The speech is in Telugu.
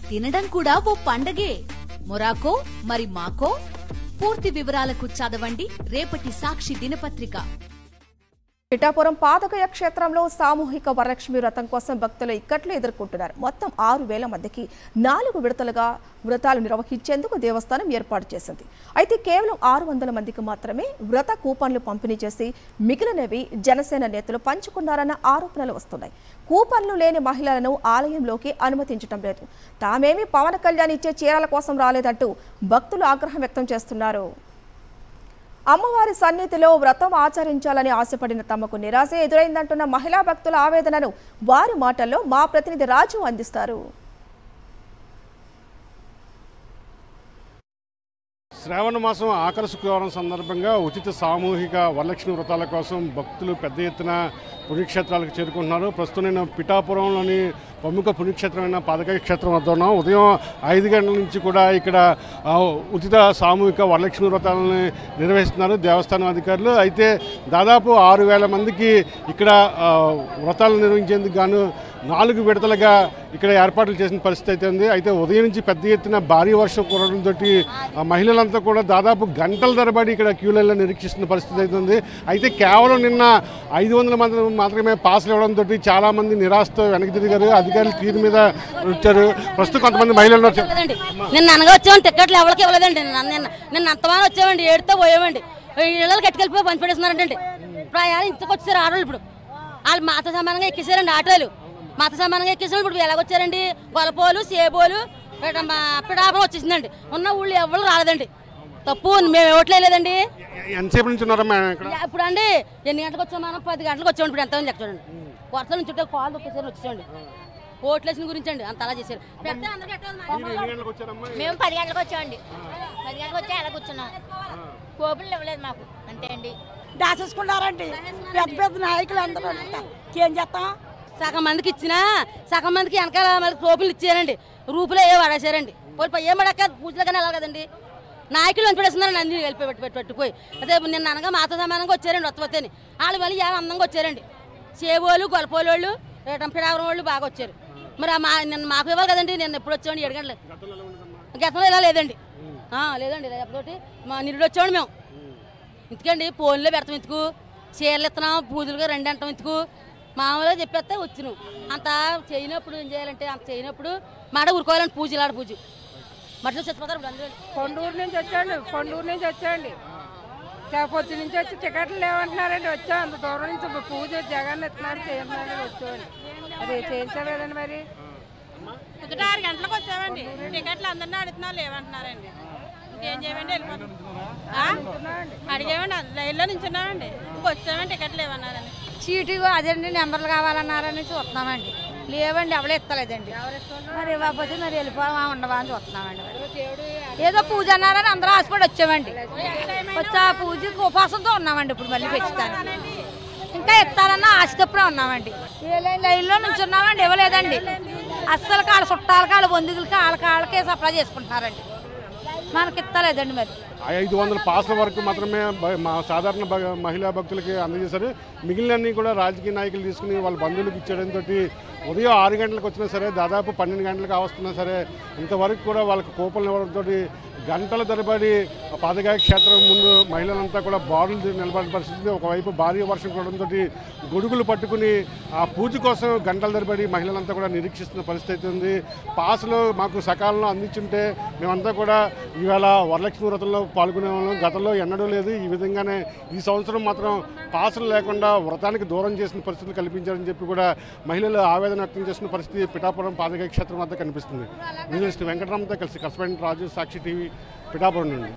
తినడం కూడా ఓ పండగే. మొరాకో మరి మాకో? పూర్తి వివరాలకు చదవండి రేపటి సాక్షి దినపత్రిక. పిఠాపురం పాదగయ క్షేత్రంలో సామూహిక వరలక్ష్మి వ్రతం కోసం భక్తులు ఇక్కట్లు ఎదుర్కొంటున్నారు. మొత్తం 6,000 మందికి 4 విడతలుగా వ్రతాలు నిర్వహించేందుకు దేవస్థానం ఏర్పాటు చేసింది. అయితే కేవలం 600 మందికి మాత్రమే వ్రత కూపన్లు పంపిణీ చేసి మిగిలినవి జనసేన నేతలు పంచుకున్నారన్న ఆరోపణలు వస్తున్నాయి. కూపన్లు లేని మహిళలను ఆలయంలోకి అనుమతించడం లేదు. తామేమీ పవన్ కళ్యాణ్ ఇచ్చే చీరల కోసం రాలేదంటూ భక్తులు ఆగ్రహం వ్యక్తం చేస్తున్నారు. అమ్మవారి సన్నిధిలో వ్రతం ఆచరించాలని ఆశపడిన తమకు నిరాశ ఎదురైందంటున్న మహిళా భక్తుల ఆవేదనను వారి మాటల్లో మా ప్రతినిధి రాజు అందిస్తారు. శ్రావణ మాసం ఆఖరి శుక్రవారం సందర్భంగా ఉచిత సామూహిక వరలక్ష్మి వ్రతాల కోసం భక్తులు పెద్ద ఎత్తున పుణ్యక్షేత్రాలకు చేరుకుంటున్నారు. ప్రస్తుతం నేను పిఠాపురంలోని ప్రముఖ పుణ్యక్షేత్రమైన పాదగయ క్షేత్రం వద్ద ఉన్నాం. ఉదయం 5 గంటల నుంచి కూడా ఇక్కడ ఉచిత సామూహిక వరలక్ష్మి వ్రతాలను నిర్వహిస్తున్నారు దేవస్థానం అధికారులు. అయితే దాదాపు 6,000 మందికి ఇక్కడ వ్రతాలు నిర్వహించేందుకు గాను 4 విడతలుగా ఇక్కడ ఏర్పాట్లు చేసిన పరిస్థితి అయితే ఉంది. అయితే ఉదయం నుంచి పెద్ద ఎత్తున భారీ వర్షం కురవడంతో మహిళలంతా కూడా దాదాపు గంటల తరబడి ఇక్కడ క్యూలైన్లో నిరీక్షిస్తున్న పరిస్థితి అయితే ఉంది. అయితే కేవలం నిన్న 500 మంది మాత్రమే పాసులు ఇవ్వడంతో చాలామంది నిరాశతో వెనక్కి తిరిగారు. అధికారులు తీరు మీద వచ్చారు. ప్రస్తుతం కొంతమంది మహిళలు నిన్న అనగా వచ్చామండి, టికెట్లు ఎవరికి ఇవ్వలేదండి. నిన్న అంతమానం వచ్చామండి, ఏడుతో పోయామండి. ఇళ్ళకి కట్టుకెళ్ళిపోయి పంచి పెట్టేస్తున్నారంటే ప్రయాణం ఇంతకు వచ్చారు ఆడవాళ్ళు. ఇప్పుడు వాళ్ళు మాతో సమానంగా ఎక్కేసారండి ఆటోలు, మాతో సమానంగా ఎక్కేసారు. ఇప్పుడు ఎలాగొచ్చారండి? గొలపోలు సేబోలు పిఠాపురం వచ్చేసిందండి. ఉన్న ఊళ్ళు ఎవరు రాలేదండి. తప్పు మేము ఓట్లేదండి. ఎంతసేపు నుంచి ఉన్నారమ్మా? ఇప్పుడు అండి ఎన్ని గంటలకు వచ్చాం? మనం 10 గంటలకు వచ్చామండి. ఇప్పుడు ఎంతమంది లెక్క చూడండి. కొరత నుంచి కాలు తొక్కేసారు వచ్చేసండి. ఓట్లేసిన గురించి అండి అంత అలా చేశారు. మేము 10 గంటలకు వచ్చామండి. 10 గంటలకు వచ్చి అలా కూర్చున్నాం. కోపులు ఇవ్వలేదు మాకు, అంతే అండి. దాచేసుకున్నారండి పెద్ద పెద్ద నాయకులు అందరూ. ఏం చేస్తాం? సగం మందికి ఇచ్చినా సగం మందికి వెనకాల మరి కోపులు ఇచ్చారండి. రూపులో ఏ పడేసారండి. ఏం పడక పూజలు కానీ వెళ్ళాలి కదండి. నాయకులు అని పెడేస్తున్నారండి. అన్ని వెళ్ళి పెట్టుపోయి అదే నిన్న అనగా మాతో సమానంగా వచ్చారండి. వత్తని వాళ్ళు మళ్ళీ అందంగా వచ్చారండి. సేవోళ్ళు గొలపోలు వాళ్ళు పిడావరం వాళ్ళు బాగా వచ్చారు. మరి నిన్న మాకు ఇవ్వాలి కదండి. నిన్న ఎప్పుడు వచ్చామండి? 7 గంటలు. గతంలో ఇలా లేదండి. లేదండి లేకపోతే మా నిరుడు వచ్చామండి మేము. ఇంతకండి ఫోన్లో పెడతాం ఇందుకు, చీరలు ఇస్తున్నాం, పూజలుగా 2 అంటాం ఇందుకు. మామూలుగా చెప్పేస్తే వచ్చినాం. అంత చేయనప్పుడు ఏం చేయాలంటే అంత చేయనప్పుడు మాట ఊరుకోవాలండి. పూజలు ఆడ పూజ మట్లో చచ్చిపోతారు. ఇప్పుడు అందరూ కొండూరు నుంచి వచ్చాండి. పొద్దు నుంచి వచ్చి టికెట్లు లేవంటున్నారండి. వచ్చాం అంత దూరం నుంచి పూజ జగన్ ఎత్తున్నారు చేయమని వచ్చామండి. అది చేయించలేదండి. మరి 6 గంటలకు వచ్చామండి. టికెట్లు అందరినీ అడుగుతున్నా లేవంటున్నారండి. ఇంకేం చేయమండి? వెళ్ళిపోతాం. అడిగామండి, లైన్లో నించున్నామండి. ఇంకొచ్చామండి, టికెట్లు లేవన్నారండి. చీటీ అదండి నెంబర్లు కావాలన్నారని చూస్తున్నామండి. లేవండి, ఎవరు ఎత్తలేదండి. మరి ఇవ్వకపోతే మరి వెళ్ళిపోవా ఉండవా అని చూస్తున్నామండి. ఏదో పూజ అన్నారని అందరూ ఆశపడి వచ్చామండి. వచ్చి ఆ పూజకి ఉపాసంతో ఉన్నామండి. ఇప్పుడు మళ్ళీ పెంచుతాను ఇంకా ఎత్తారన్న ఆశతప్పుడే ఉన్నామండి. లైన్లో నుంచి ఉన్నామండి, ఇవ్వలేదండి. అస్సలు కాళ్ళ చుట్టాల కాళ్ళ బంధువులకి వాళ్ళకే సప్లై చేసుకుంటున్నారండి. మనకి ఇస్తలేదండి. మరి 500 పాసుల వరకు మాత్రమే మా సాధారణ మహిళా భక్తులకి అందజేశారు. మిగిలినన్నీ కూడా రాజకీయ నాయకులు తీసుకుని వాళ్ళ బంధువులకు ఇచ్చడంతో ఉదయం 6 గంటలకు వచ్చినా సరే దాదాపు 12 గంటలకు వస్తున్నా సరే ఇంతవరకు కూడా వాళ్ళకి కూపన్లు ఇవ్వడంతో గంటల తరబడి పాదగయ క్షేత్రం ముందు మహిళలంతా కూడా బారులు నిలబడిన పరిస్థితి. ఒకవైపు భారీ వర్షం కురవడంతో గొడుగులు పట్టుకుని ఆ పూజ కోసం గంటల తరబడి మహిళలంతా కూడా నిరీక్షిస్తున్న పరిస్థితి ఉంది. పాసులు మాకు సకాలంలో అందించుంటే మేమంతా కూడా ఇవాళ వరలక్ష్మి వ్రతంలో పాల్గొనే వాళ్ళం. గతంలో ఎన్నడూ లేదు. ఈ విధంగానే ఈ సంవత్సరం మాత్రం పాసులు లేకుండా వ్రతానికి దూరం చేసిన పరిస్థితులు కల్పించారని చెప్పి కూడా మహిళలు ఆవేదన వ్యక్తం చేసిన పరిస్థితి పిఠాపురం పాదగయ క్షేత్రం వద్ద కనిపిస్తుంది. జర్నలిస్ట్ వెంకటరామతో కలిసి కరెస్పాండెంట్ రాజు, సాక్షి టీవీ, పిఠాపురం నుండి.